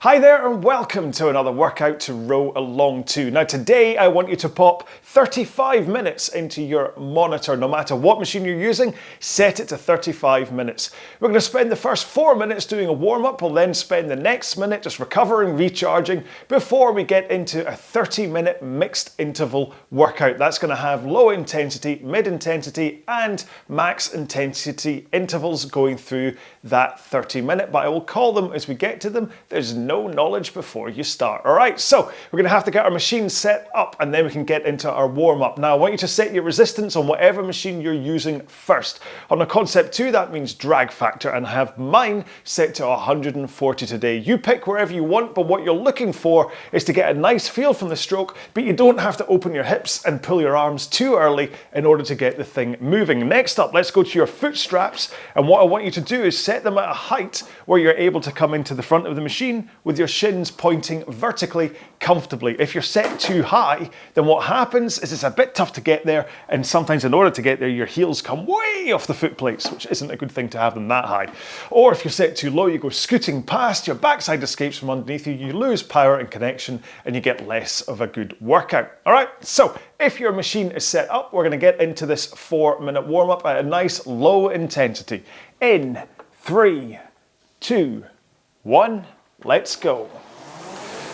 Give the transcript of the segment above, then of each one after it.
Hi there and welcome to another workout to row along to. Now today I want you to pop 35 minutes into your monitor. No matter what machine you're using, set it to 35 minutes. We're going to spend the first 4 minutes doing a warm-up. We'll then spend the next minute just recovering, recharging before we get into a 30-minute mixed interval workout. That's going to have low intensity, mid intensity and max intensity intervals going through that 30-minute, but I will call them as we get to them. There's no knowledge before you start. All right, so we're going to have to get our machine set up and then we can get into our warm-up. Now I want you to set your resistance on whatever machine you're using first. On a Concept 2 that means drag factor, and I have mine set to 140 today. You pick wherever you want, but what you're looking for is to get a nice feel from the stroke, but you don't have to open your hips and pull your arms too early in order to get the thing moving. Next up, let's go to your foot straps, and what I want you to do is set them at a height where you're able to come into the front of the machine with your shins pointing vertically comfortably. If you're set too high, then what happens is it's a bit tough to get there, and sometimes in order to get there your heels come way off the foot plates, which isn't a good thing to have them that high. Or if you're set too low, you go scooting past, your backside escapes from underneath you, you lose power and connection and you get less of a good workout. All right, so if your machine is set up, we're going to get into this 4-minute warm-up at a nice low intensity. In 3, 2, 1, let's go.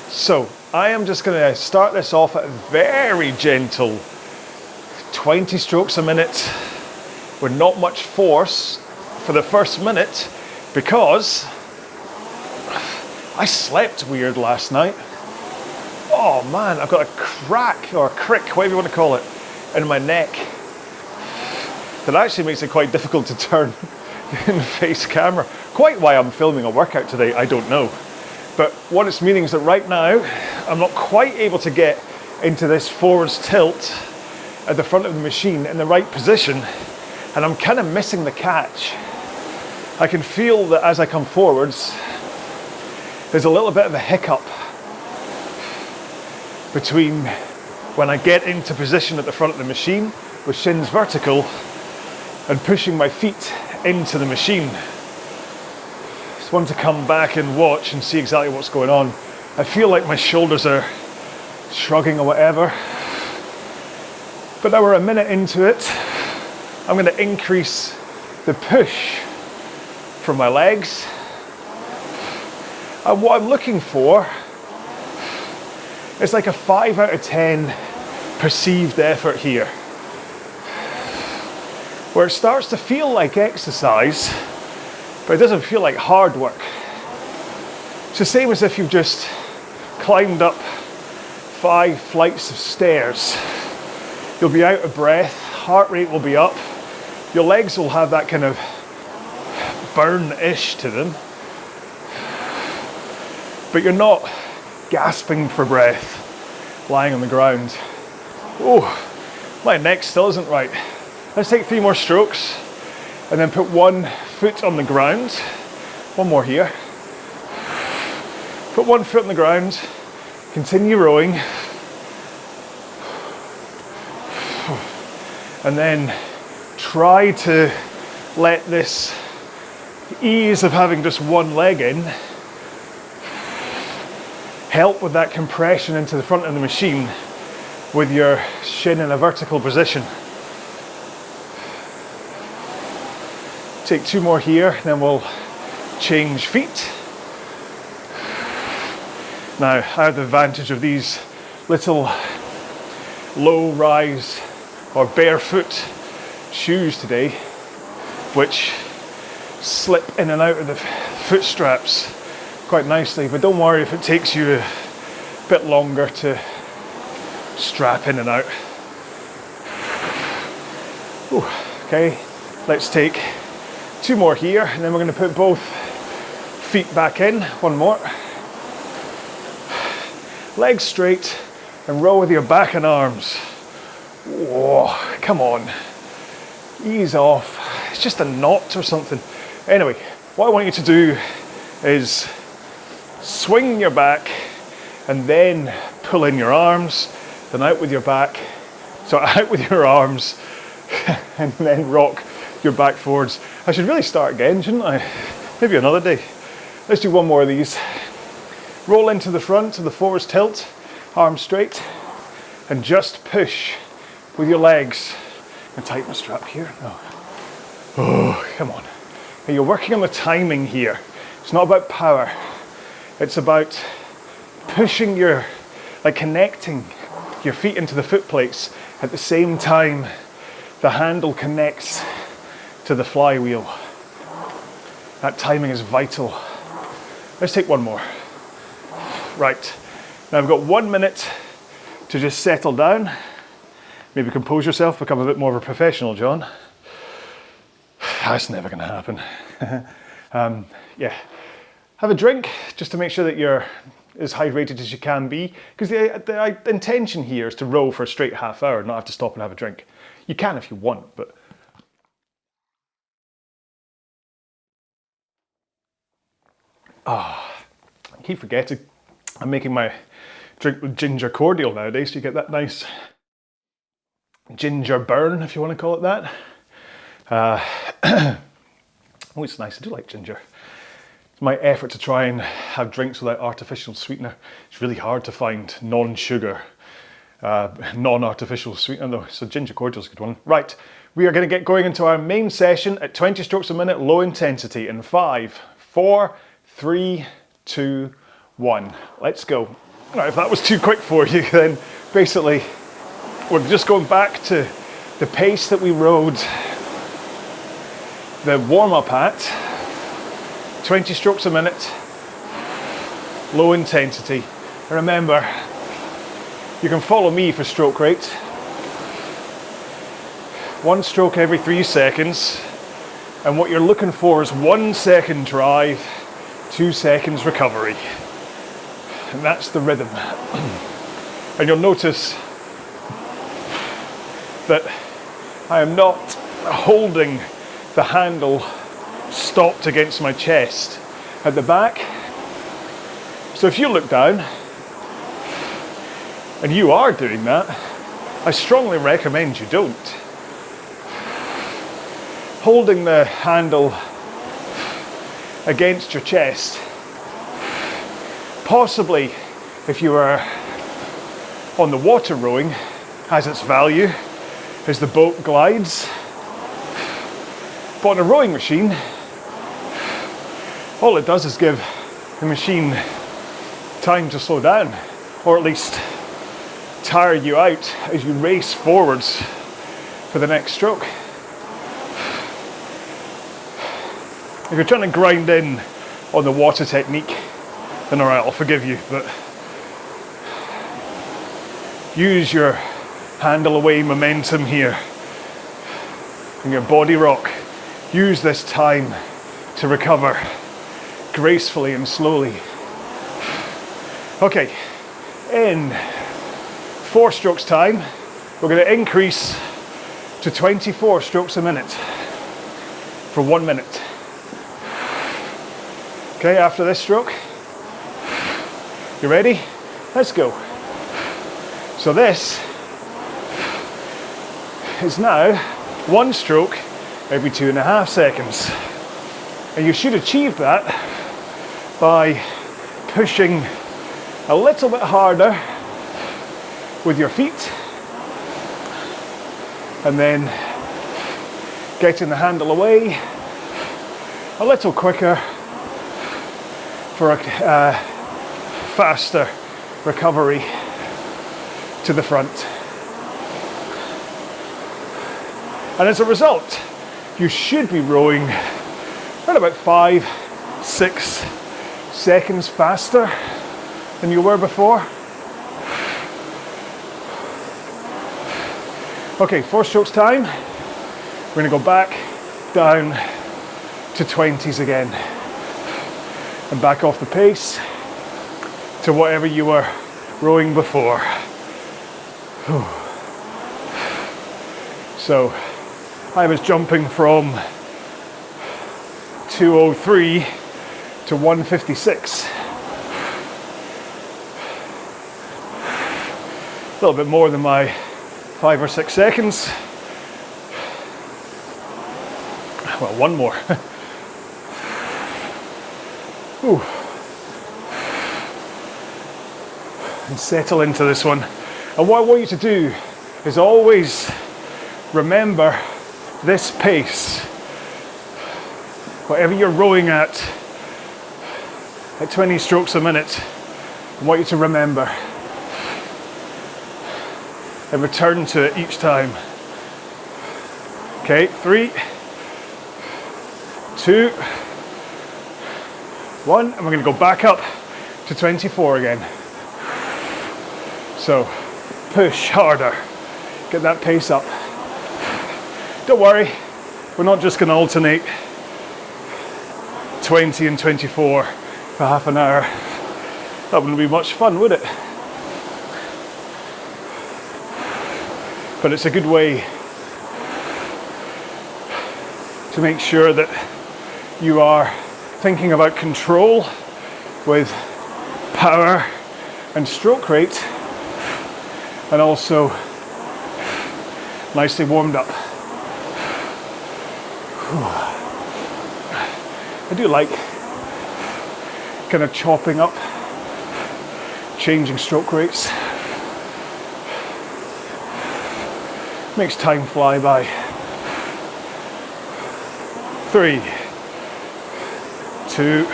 So I am just going to start this off at a very gentle 20 strokes a minute with not much force for the first minute because I slept weird last night. Oh man, I've got a crack or a crick, whatever you want to call it, in my neck that actually makes it quite difficult to turn in the face camera. Quite why I'm filming a workout today, I don't know. But what it's meaning is that right now, I'm not quite able to get into this forwards tilt at the front of the machine in the right position, and I'm kind of missing the catch. I can feel that as I come forwards, there's a little bit of a hiccup between when I get into position at the front of the machine with shins vertical and pushing my feet into the machine. Just want to come back and watch and see exactly what's going on. I feel like my shoulders are shrugging or whatever. But now we're a minute into it. I'm going to increase the push from my legs. And what I'm looking for is like a 5 out of 10 perceived effort here, where it starts to feel like exercise, but it doesn't feel like hard work. It's the same as if you've just climbed up 5 flights of stairs. You'll be out of breath, heart rate will be up, your legs will have that kind of burn-ish to them, but you're not gasping for breath, lying on the ground. Oh, my neck still isn't right. Let's take 3 more strokes and then put 1 foot on the ground. 1 more here. Put 1 foot on the ground, continue rowing, and then try to let this ease of having just 1 leg in help with that compression into the front of the machine with your shin in a vertical position. Take 2 more here, then we'll change feet. Now, I have the advantage of these little low rise or barefoot shoes today, which slip in and out of the foot straps quite nicely, but don't worry if it takes you a bit longer to strap in and out. Ooh, okay, let's take 2 more here, and then we're going to put both feet back in. 1 more. Legs straight and row with your back and arms. Whoa, come on. Ease off. It's just a knot or something. Anyway, what I want you to do is swing your back and then pull in your arms, then out with your back, so out with your arms, and then rock your back forwards. I should really start again, shouldn't I? Maybe another day. Let's do 1 more of these. Roll into the front to the forwards tilt, arms straight, and just push with your legs. And tighten the strap here. Oh, come on. Now you're working on the timing here. It's not about power. It's about pushing connecting your feet into the foot plates at the same time the handle connects to the flywheel. That timing is vital. Let's take one more. Right, now I've got 1 minute to just settle down. Maybe compose yourself, become a bit more of a professional, John. That's never gonna happen. Yeah, have a drink just to make sure that you're as hydrated as you can be, because the intention here is to row for a straight half hour, not have to stop and have a drink. You can if you want, but I keep forgetting I'm making my drink with ginger cordial nowadays, so you get that nice ginger burn, if you want to call it that. Oh, it's nice. I do like ginger. It's my effort to try and have drinks without artificial sweetener. It's really hard to find non-sugar, non-artificial sweetener though, so ginger cordial is a good one. Right, we are going to get going into our main session at 20 strokes a minute, low intensity, in 5, 4, 3, 2, 1. Let's go. Now, if that was too quick for you, then basically we're just going back to the pace that we rode the warm-up at, 20 strokes a minute, low intensity. And remember, you can follow me for stroke rate. 1 stroke every 3 seconds. And what you're looking for is 1 second drive, 2 seconds recovery. And that's the rhythm. And you'll notice that I am not holding the handle stopped against my chest at the back. So if you look down and you are doing that, I strongly recommend you don't. Holding the handle against your chest, possibly if you are on the water rowing, has its value as the boat glides. But on a rowing machine, all it does is give the machine time to slow down, or at least tire you out as you race forwards for the next stroke. If you're trying to grind in on the water technique, then alright, I'll forgive you, but use your handle away momentum here and your body rock. Use this time to recover gracefully and slowly. Okay, in 4 strokes time, we're going to increase to 24 strokes a minute for 1 minute. Okay, after this stroke, you ready? Let's go. So this is now 1 stroke every 2.5 seconds. And you should achieve that by pushing a little bit harder with your feet and then getting the handle away a little quicker for a faster recovery to the front. And as a result, you should be rowing around about 5-6 seconds faster than you were before. Okay, 4 strokes time. We're going to go back down to 20s again and back off the pace to whatever you were rowing before. So I was jumping from 203 to 156. A little bit more than my 5 or 6 seconds. Well, one more. and settle into this one. And what I want you to do is always remember this pace. Whatever you're rowing at 20 strokes a minute, I want you to remember and return to it each time. Okay, 3, 2, 1, and we're going to go back up to 24 again. So push harder, get that pace up. Don't worry, we're not just going to alternate 20 and 24 for half an hour. That wouldn't be much fun, would it? But it's a good way to make sure that you are thinking about control with power and stroke rate, and also nicely warmed up. I do like kind of chopping up, changing stroke rates. Makes time fly by. 3, 2,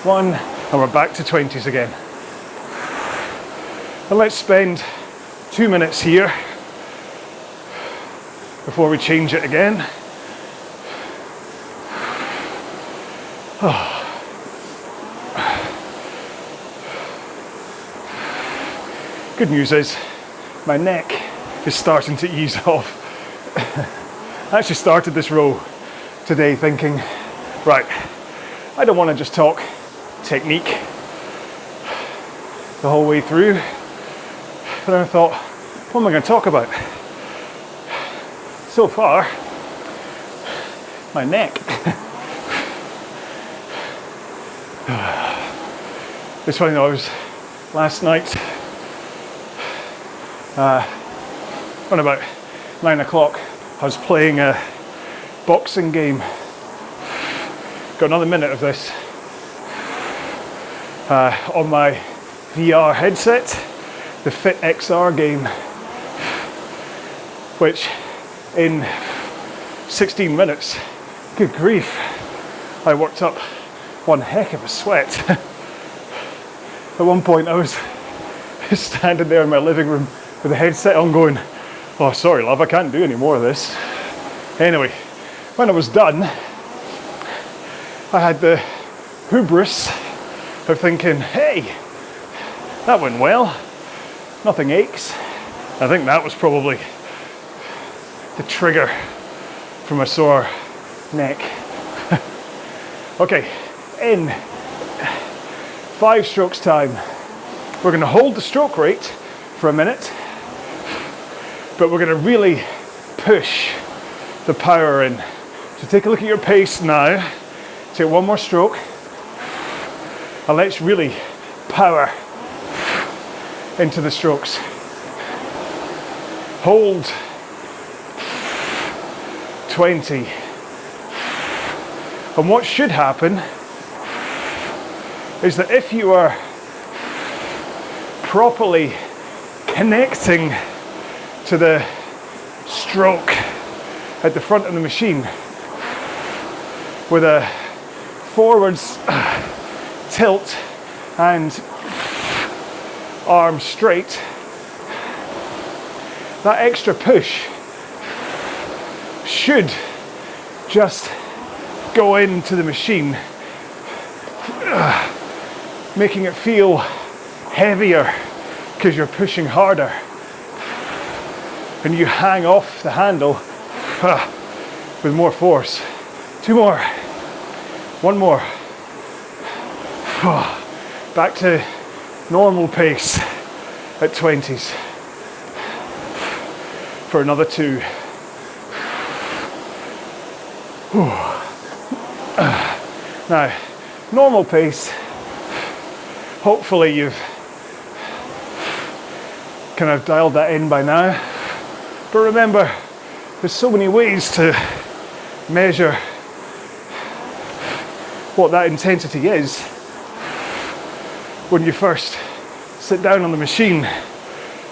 1, and we're back to 20s again. And let's spend 2 minutes here before we change it again. Good news is my neck is starting to ease off. I actually started this row today thinking, right, I don't want to just talk technique the whole way through. But then I thought, what am I going to talk about? So far, my neck. It's funny though, I was last night, around about 9 o'clock, I was playing a boxing game. Got another minute of this on my VR headset, the Fit XR game, which in 16 minutes, good grief, I worked up one heck of a sweat. At one point I was standing there in my living room with the headset on going, oh sorry love, I can't do any more of this. Anyway, when I was done, I had the hubris of thinking, hey, that went well, nothing aches. I think that was probably the trigger from a sore neck. Okay, in 5 strokes time, we're going to hold the stroke rate for a minute, but we're going to really push the power in. So take a look at your pace now, take one more stroke, and let's really power into the strokes. Hold 20. And what should happen is that if you are properly connecting to the stroke at the front of the machine with a forwards tilt and arm straight, that extra push should just go into the machine, making it feel heavier because you're pushing harder, and you hang off the handle with more force. 2 more, 1 more. Back to normal pace at 20s for another 2. Now, normal pace, hopefully you've kind of dialed that in by now. But remember, there's so many ways to measure what that intensity is when you first sit down on the machine,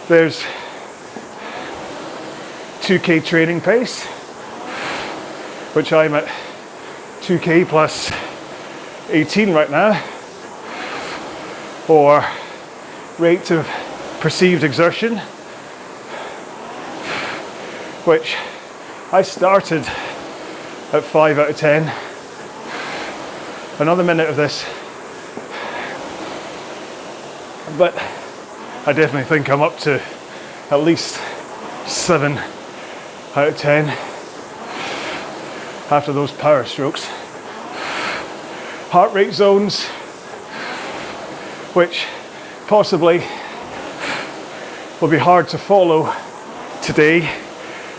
there's 2K training pace, which I'm at 2K plus 18 right now, or rate of perceived exertion, which I started at 5 out of 10. Another minute of this, but I definitely think I'm up to at least 7 out of 10 after those power strokes. Heart rate zones, which possibly will be hard to follow today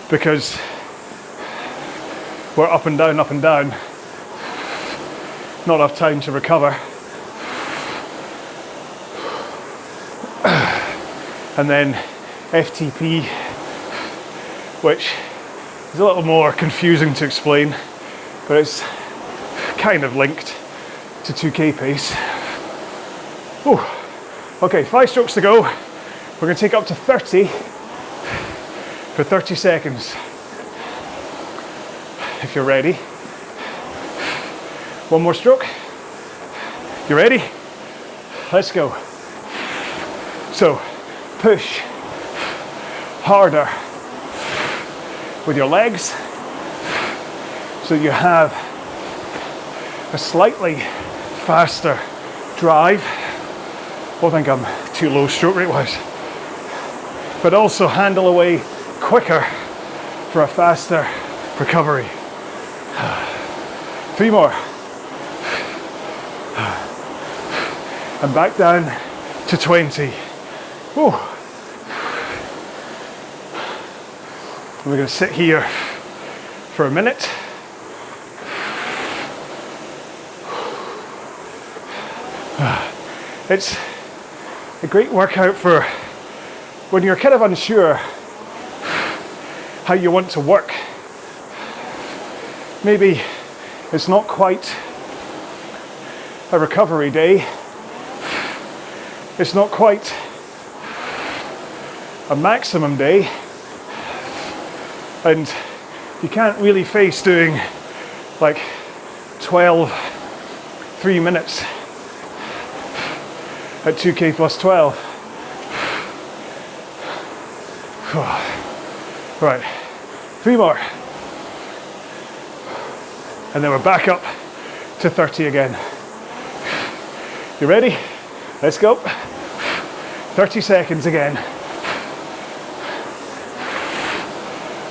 because we're up and down, up and down. Not enough time to recover. And then FTP, which is a little more confusing to explain, but it's kind of linked to 2K pace. Ooh. Okay, 5 strokes to go. We're going to take up to 30 for 30 seconds. If you're ready. One more stroke. You ready? Let's go. So, push harder with your legs so you have a slightly faster drive. I think I'm too low stroke rate wise, but also handle away quicker for a faster recovery. 3 more. And back down to 20. Whew. We're going to sit here for a minute. It's a great workout for when you're kind of unsure how you want to work. Maybe it's not quite a recovery day. It's not quite a maximum day. And you can't really face doing like 12 3 minutes at 2K plus 12. Right, 3 more. And then we're back up to 30 again. You ready? Let's go. 30 seconds again.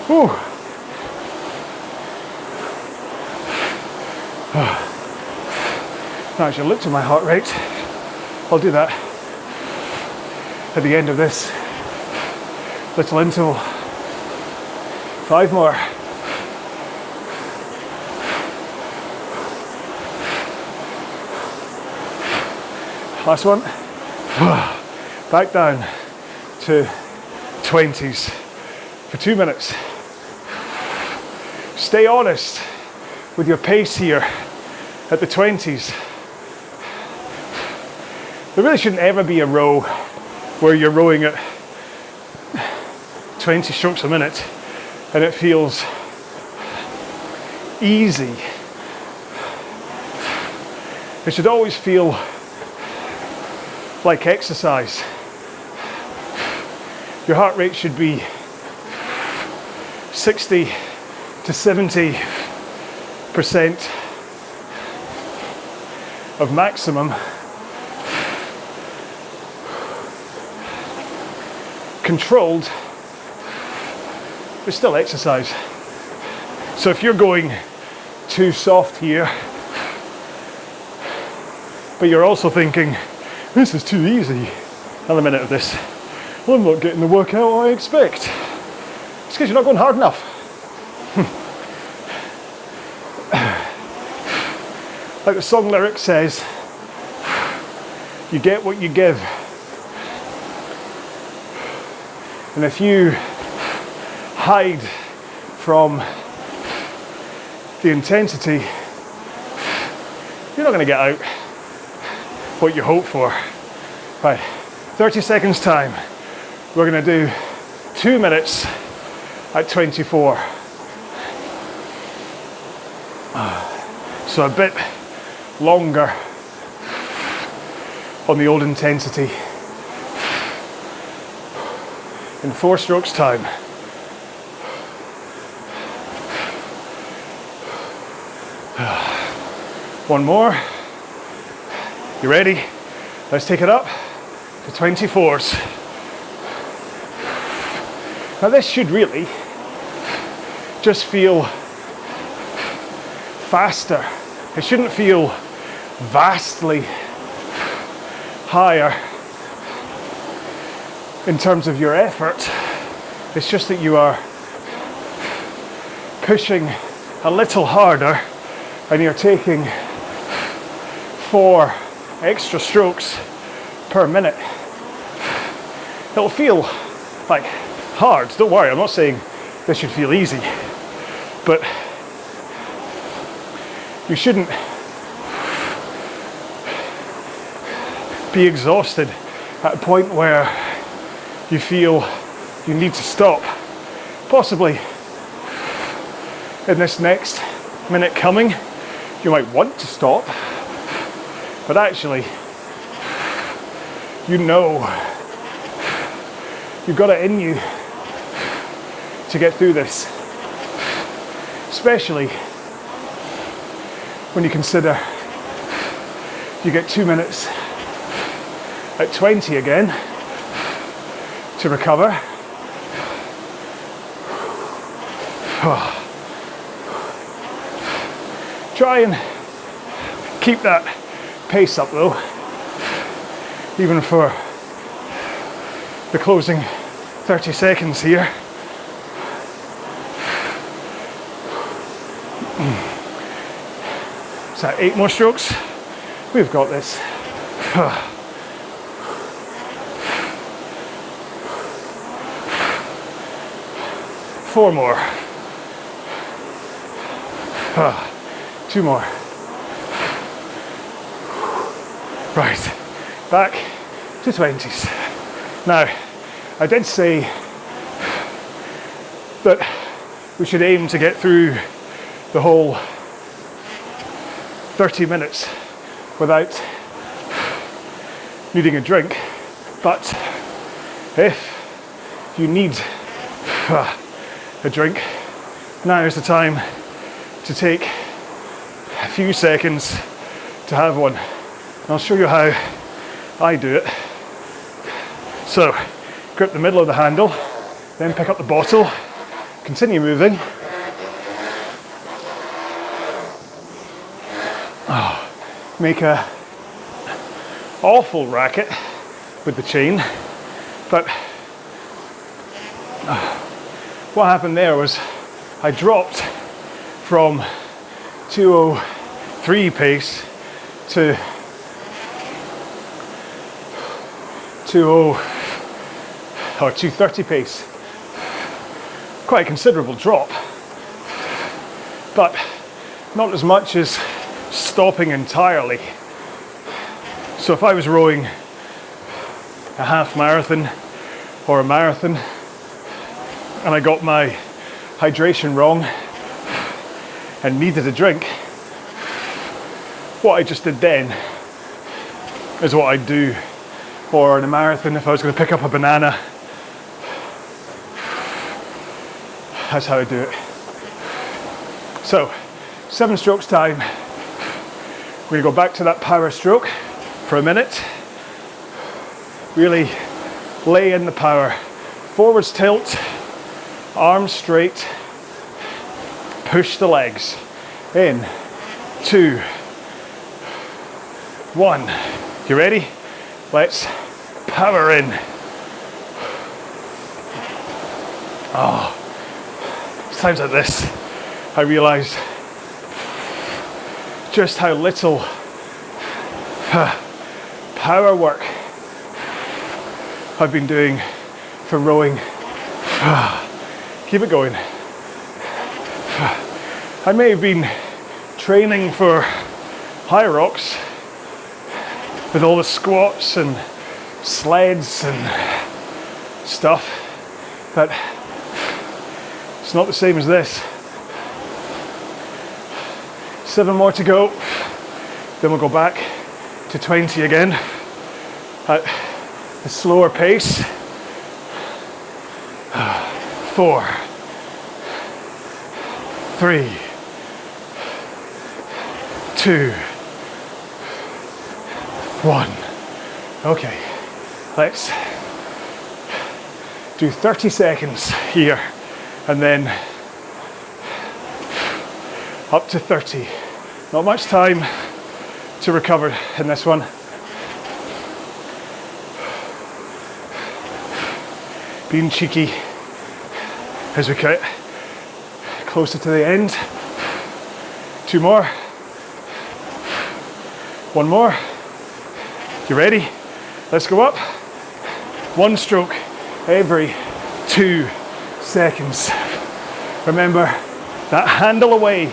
Whew. Now I should look to my heart rate. I'll do that at the end of this little interval. 5 more. Last one. Back down to 20s for 2 minutes. Stay honest with your pace here at the 20s. There really shouldn't ever be a row where you're rowing at 20 strokes a minute and it feels easy. It should always feel like exercise. Your heart rate should be 60 to 70% of maximum. Controlled, but still exercise. So if you're going too soft here, but you're also thinking, this is too easy, another minute of this, well, I'm not getting the workout I expect. It's because you're not going hard enough. Like the song lyric says, you get what you give. And if you hide from the intensity, you're not going to get out what you hope for. Right, 30 seconds time. We're going to do 2 minutes at 24. So a bit longer on the old intensity. In 4 strokes time. One more. You ready? Let's take it up to 24s. Now this should really just feel faster. It shouldn't feel vastly higher in terms of your effort. It's just that you are pushing a little harder and you're taking 4 extra strokes per minute. It'll feel like hard. Don't worry, I'm not saying this should feel easy, but you shouldn't be exhausted at a point where you feel you need to stop. Possibly in this next minute coming, you might want to stop, but actually, you know you've got it in you to get through this, especially when you consider you get 2 minutes at 20 again to recover. Try and keep that pace up though, even for the closing 30 seconds here. Is that 8 more strokes? We've got this. 4 more. 2 more. Right, back to 20s. Now, I did say that we should aim to get through the whole 30 minutes without needing a drink, but if you need a drink, now is the time to take a few seconds to have one. And I'll show you how I do it. So, grip the middle of the handle, then pick up the bottle, continue moving. Make a awful racket with the chain, but what happened there was I dropped from 203 pace to 230 pace. Quite a considerable drop, but not as much as stopping entirely. So if I was rowing a half marathon or a marathon and I got my hydration wrong and needed a drink, what I just did then is what I'd do. Or in a marathon, if I was going to pick up a banana, that's how I do it. So, 7 strokes time. We're going to go back to that power stroke for a minute. Really lay in the power. Forwards tilt, arms straight, push the legs. In, 2, 1. You ready? Let's power in. It's times like this I realise just how little power work I've been doing for rowing. Keep it going. I may have been training for high rocks with all the squats and sleds and stuff, but it's not the same as this. 7 more to go, then we'll go back to 20 again at a slower pace. 4, 3, 2, 1. Okay, let's do 30 seconds here and then up to 30. Not much time to recover in this one. Being cheeky as we get closer to the end. 2 more. 1 more. You ready? Let's go up. 1 stroke every 2 seconds. Remember, that handle away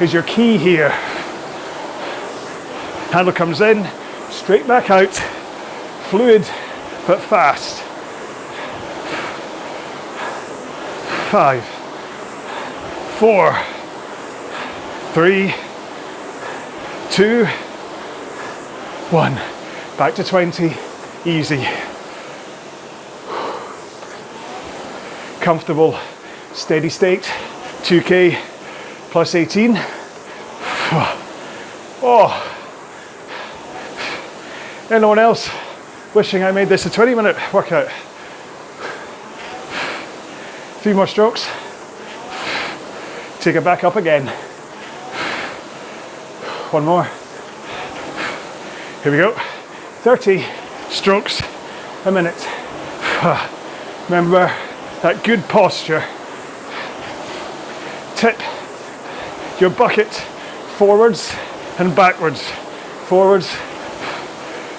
is your key here. Handle comes in, straight back out, fluid but fast. 5, 4, 3, 2, 1. Back to 20, easy. Comfortable, steady state, 2K plus 18. Oh. Anyone else wishing I made this a 20-minute workout? 3 more strokes. Take it back up again. 1 more. Here we go. 30 strokes a minute. Remember that good posture. Tip your bucket forwards and backwards. Forwards,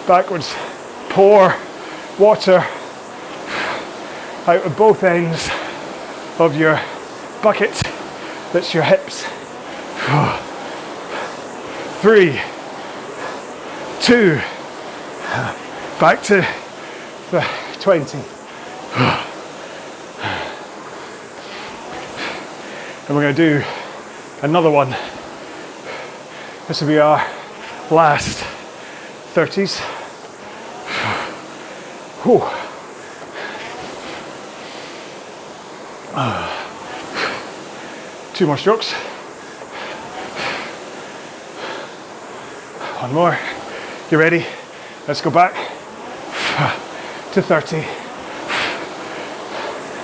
backwards. Pour water out of both ends of your bucket. That's your hips. 3, 2, back to 20. And we're going to do another one. This will be our last 30s. Whew. 2 more strokes. 1 more. You ready? Let's go back to 30.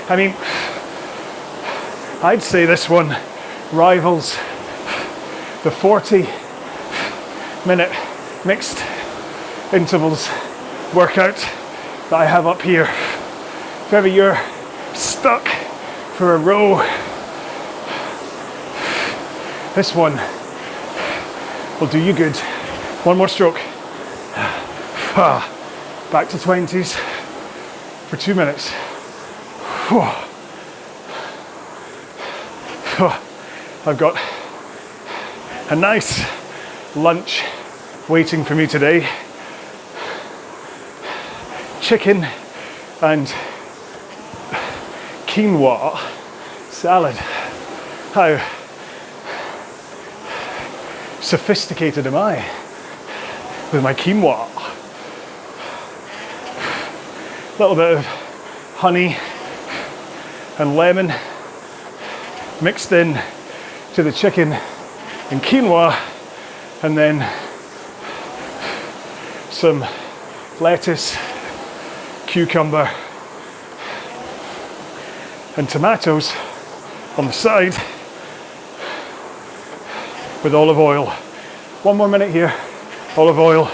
I mean, I'd say this one rivals the 40-minute mixed intervals workout that I have up here. If ever you're stuck for a row, this one will do you good. 1 more stroke. Back to 20s for 2 minutes. I've got a nice lunch waiting for me today. Chicken and quinoa salad. How sophisticated am I with my quinoa? A little bit of honey and lemon mixed in to the chicken and quinoa, and then some lettuce, cucumber and tomatoes on the side with olive oil. 1 more minute here. Olive oil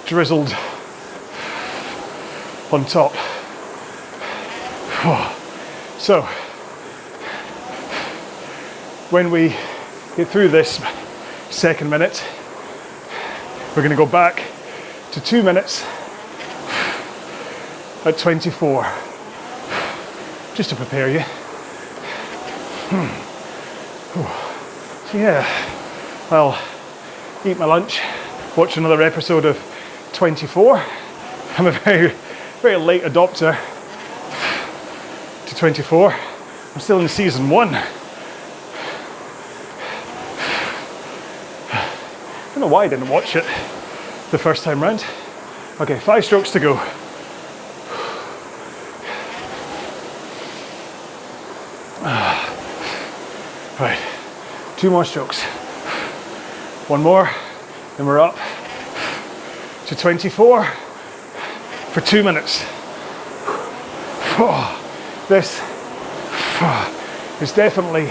drizzled on top. So when we get through this second minute, we're going to go back to 2 minutes at 24, just to prepare you. So yeah, I'll eat my lunch, watch another episode of 24. I'm a very, very late adopter to 24. I'm still in season 1. I don't know why I didn't watch it the first time round. Okay, 5 strokes to go. Right, 2 more strokes. 1 more, then we're up to 24 for 2 minutes. This is definitely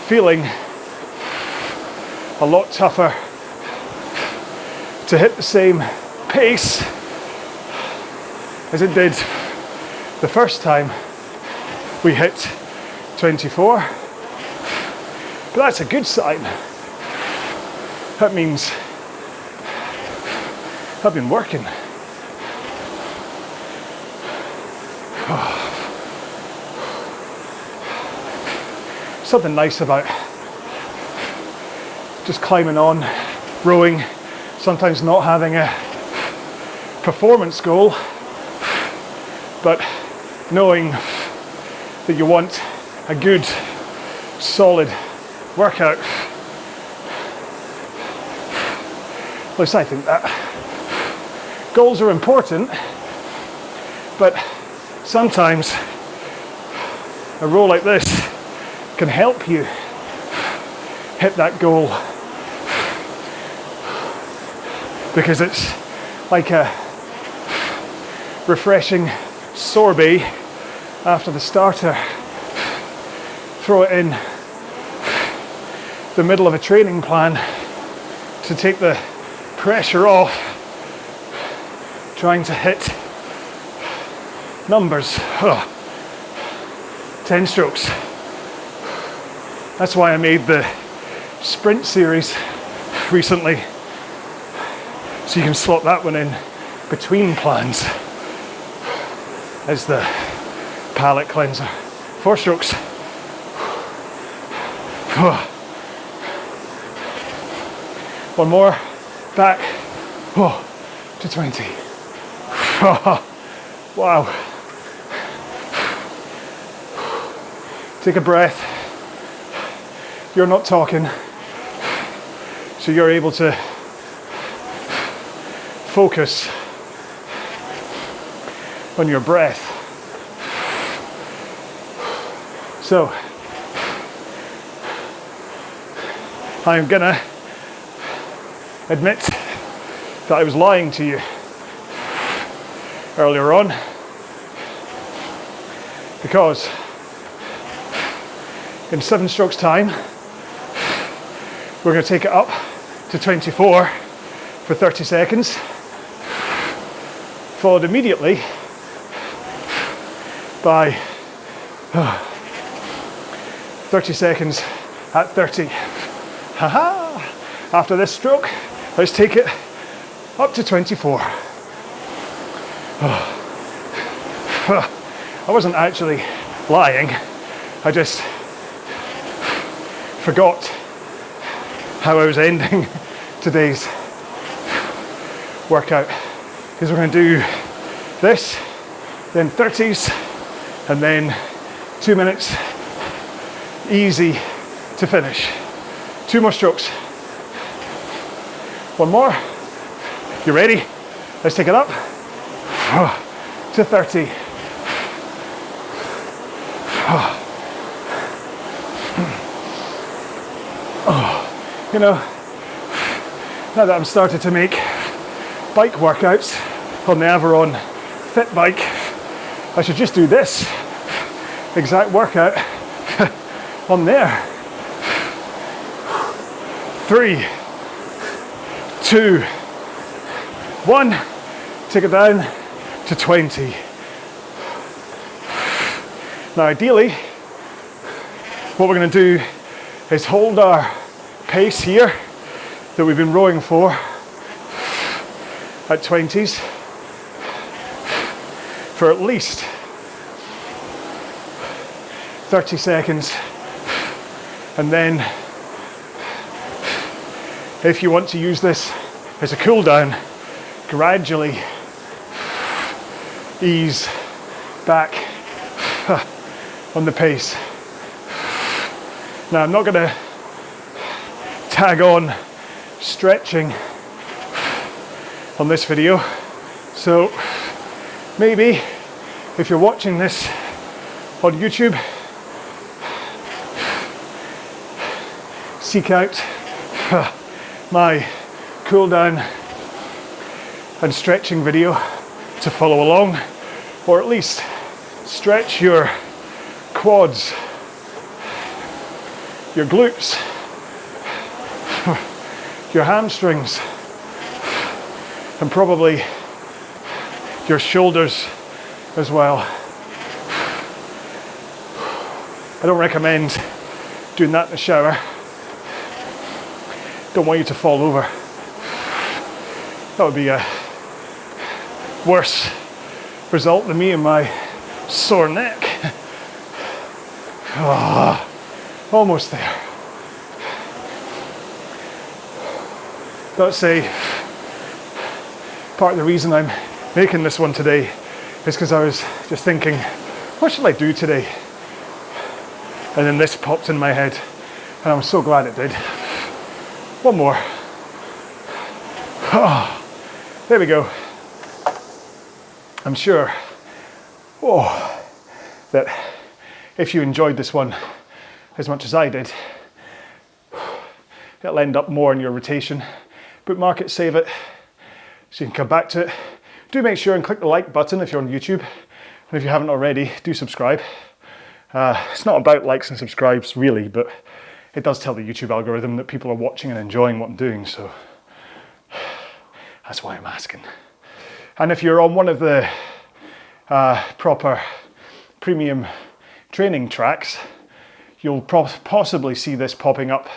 feeling a lot tougher to hit the same pace as it did the first time we hit 24. But that's a good sign. That means I've been working. Something nice about just climbing on, rowing, sometimes not having a performance goal, but knowing that you want a good, solid workout. At least I think that. Goals are important, but sometimes a row like this can help you hit that goal, because it's like a refreshing sorbet after the starter. Throw it in the middle of a training plan to take the pressure off trying to hit numbers. 10 strokes. That's why I made the sprint series recently, so you can slot that one in between plans as the palate cleanser. 4 strokes. 1 more, back to 20. Wow. Take a breath. You're not talking, so you're able to focus on your breath. So, I'm gonna admit that I was lying to you earlier on, because in 7 strokes time we're going to take it up to 24 for 30 seconds, followed immediately by 30 seconds at 30. Haha! After this stroke, let's take it up to 24. I wasn't actually lying, I just forgot how I was ending today's workout, because we're going to do this, then 30s, and then 2 minutes, easy to finish. 2 more strokes. 1 more. You ready? Let's take it up to 30. You know, now that I'm started to make bike workouts on the Avalon Fit bike, I should just do this exact workout on there. 3, 2, 1, take it down to 20. Now ideally, what we're going to do is hold our pace here that we've been rowing for at 20s for at least 30 seconds, and then if you want to use this as a cool down, gradually ease back on the pace. Now I'm not going to tag on stretching on this video, so maybe if you're watching this on YouTube, seek out my cooldown and stretching video to follow along, or at least stretch your quads, your glutes, your hamstrings, and probably your shoulders as well. I don't recommend doing that in the shower. Don't want you to fall over. That would be a worse result than me and my sore neck. Almost there. Let's say part of the reason I'm making this one today is because I was just thinking, what should I do today? And then this popped in my head, and I'm so glad it did. One more. There we go. I'm sure that if you enjoyed this one as much as I did, it'll end up more in your rotation. Bookmark it, save it, so you can come back to it. Do make sure and click the like button if you're on YouTube, and if you haven't already, do subscribe. It's not about likes and subscribes really, but it does tell the YouTube algorithm that people are watching and enjoying what I'm doing, so that's why I'm asking. And if you're on one of the proper premium training tracks, you'll possibly see this popping up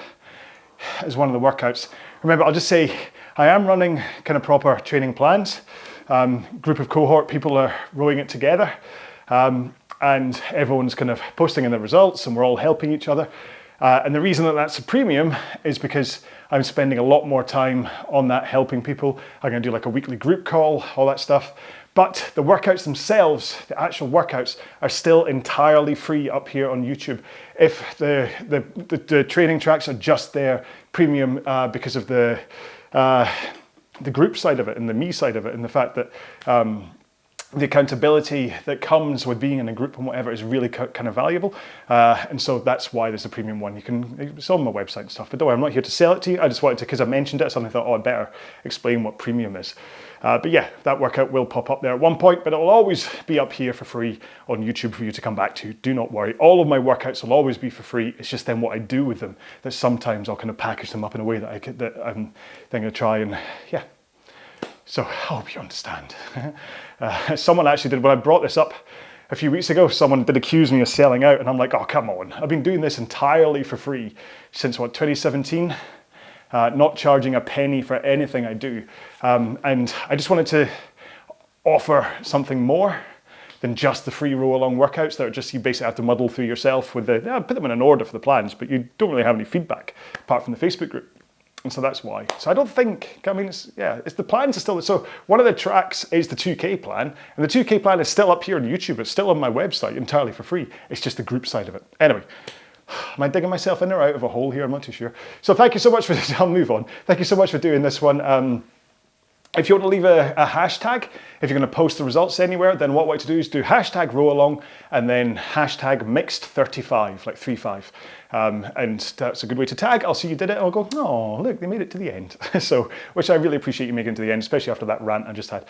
as one of the workouts. Remember, I'll just say, I am running kind of proper training plans. Group of cohort people are rowing it together, and everyone's kind of posting in the results, and we're all helping each other. And the reason that that's a premium is because I'm spending a lot more time on that helping people. I'm going to do like a weekly group call, all that stuff. But the workouts themselves, the actual workouts, are still entirely free up here on YouTube. If the training tracks are just there premium because of the group side of it and the me side of it, and the fact that the accountability that comes with being in a group and whatever is really kind of valuable. And so that's why there's a premium one. It's on my website and stuff, but don't worry, I'm not here to sell it to you. I just wanted to, because I mentioned it, so I thought, oh, I better explain what premium is. But yeah, that workout will pop up there at one point, but it will always be up here for free on YouTube for you to come back to. Do not worry. All of my workouts will always be for free. It's just then what I do with them that sometimes I'll kind of package them up in a way that I'm going to try and, yeah. So I hope you understand. Someone actually did, when I brought this up a few weeks ago, someone did accuse me of selling out, and I'm like, oh, come on. I've been doing this entirely for free since, 2017? Not charging a penny for anything I do. And I just wanted to offer something more than just the free RowAlong workouts that are just, you basically have to muddle through yourself with put them in an order for the plans, but you don't really have any feedback apart from the Facebook group. And so that's why. So I don't think, it's the plans are still, so one of the tracks is the 2K plan, and the 2K plan is still up here on YouTube. It's still on my website entirely for free. It's just the group side of it. Anyway, am I digging myself in or out of a hole here? I'm not too sure. So thank you so much for this. I'll move on. Thank you so much for doing this one. If you want to leave a hashtag, if you're going to post the results anywhere, then what I want you to do is do hashtag RowAlong and then hashtag mixed35, like 35. And that's a good way to tag. I'll see you did it and I'll go, oh, look, they made it to the end. So, which I really appreciate you making it to the end, especially after that rant I just had.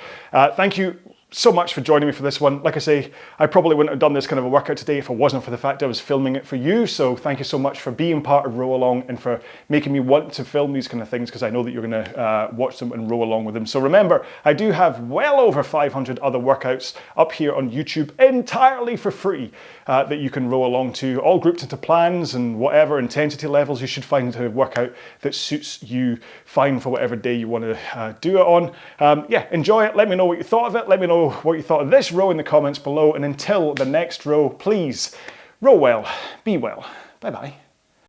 Thank you so much for joining me for this one. Like I say, I probably wouldn't have done this kind of a workout today if it wasn't for the fact I was filming it for you. So thank you so much for being part of RowAlong and for making me want to film these kind of things, because I know that you're going to watch them and row along with them. So remember, I do have well over 500 other workouts up here on YouTube entirely for free that you can row along to, all grouped into plans and whatever intensity levels. You should find a workout that suits you fine for whatever day you want to do it on. Yeah, enjoy it. Let me know what you thought of it. Let me know what you thought of this row in the comments below. And until the next row, please row well, be well. Bye-bye.